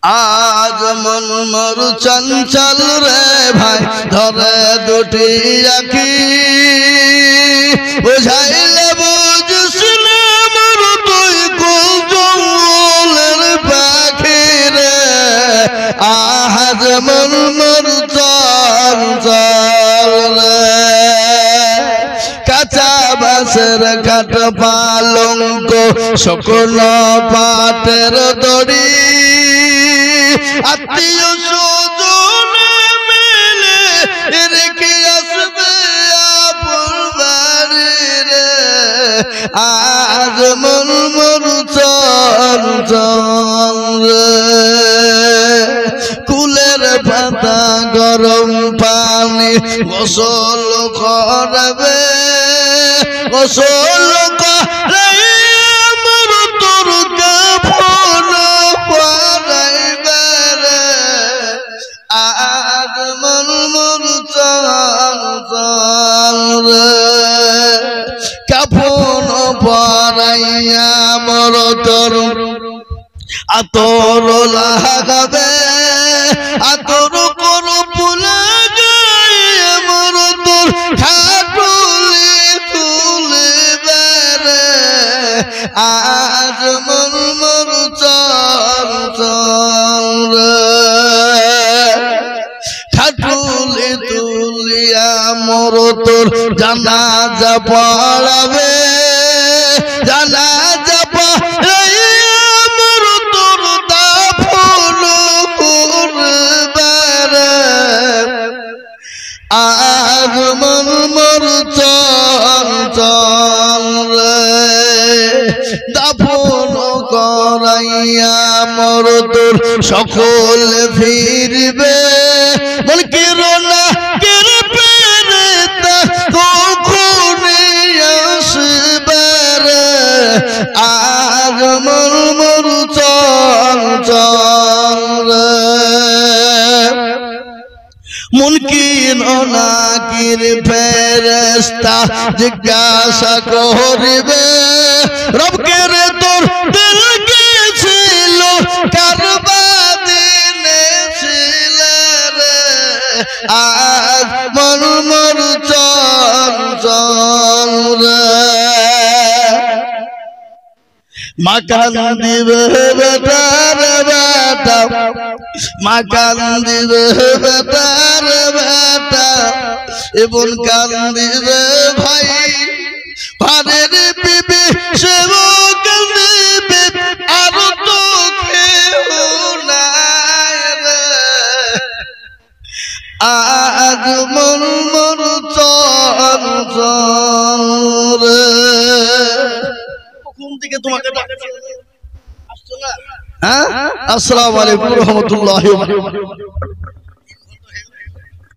আজ মন মোর চঞ্চল রে ভাই ধরে দুটি আঁখি বুঝাইলে বুঝিস না মোর তুই কোন জঙ্গলের পাখি রে আজ মন মোর চঞ্চল রে কাঁচা বাঁশের কাঠ পালঙ্ক সকল পাটের দড়ি আত্মীয় স্বজন মিলে রেখে আসবে আপন বাড়ি রে আজ মন মোর চঞ্চল রে কুলের পাতা গরম পানি গোসল করবে গোসল করে মোর তোর কাফন পরাইবে রে আজ মন মোর চঞ্চল রে কাফন পরাইয়া মোর তোর আতর লাগাবে আতর করো পুলা গায়ে মোর তোর খাটুলি তুলিবে রে আজ মন মোর চঞ্চল রে খাটুলি তুলিয়া মোর তোর জানাজা পড়াবে জানাজা পড়াইয়া মোর তোর দাফন করবে রে আজ মন মোর চঞ্চল রে দাফন করাইয়া মোর তোর সকল ফিরবে মন কিরণা কিরবে রে তা কখনো আসবে রে আজ মন মোর চঞ্চল রে মুনকির ও নাকির ফেরেশতা জিজ্ঞাসা করিবে রবকে রে তোর দিল গেছিল কারবাদিনে ছিল রে আজ মন মোর চঞ্চল রে মাকান দিবে বেটার বেটা মাকান দিবে বেটার বেটা এবং কান দিবে ভাই ঘরের বিবি সেও কান্দিবে আর তো কেউ নাই রে আজ মন মোর চঞ্চল রে কোন দিকে তোমাকে ডাকছে আসছো না হ্যাঁ আসসালামু আলাইকুম ওয়া রাহমাতুল্লাহি ওয়া বারাকাতুহু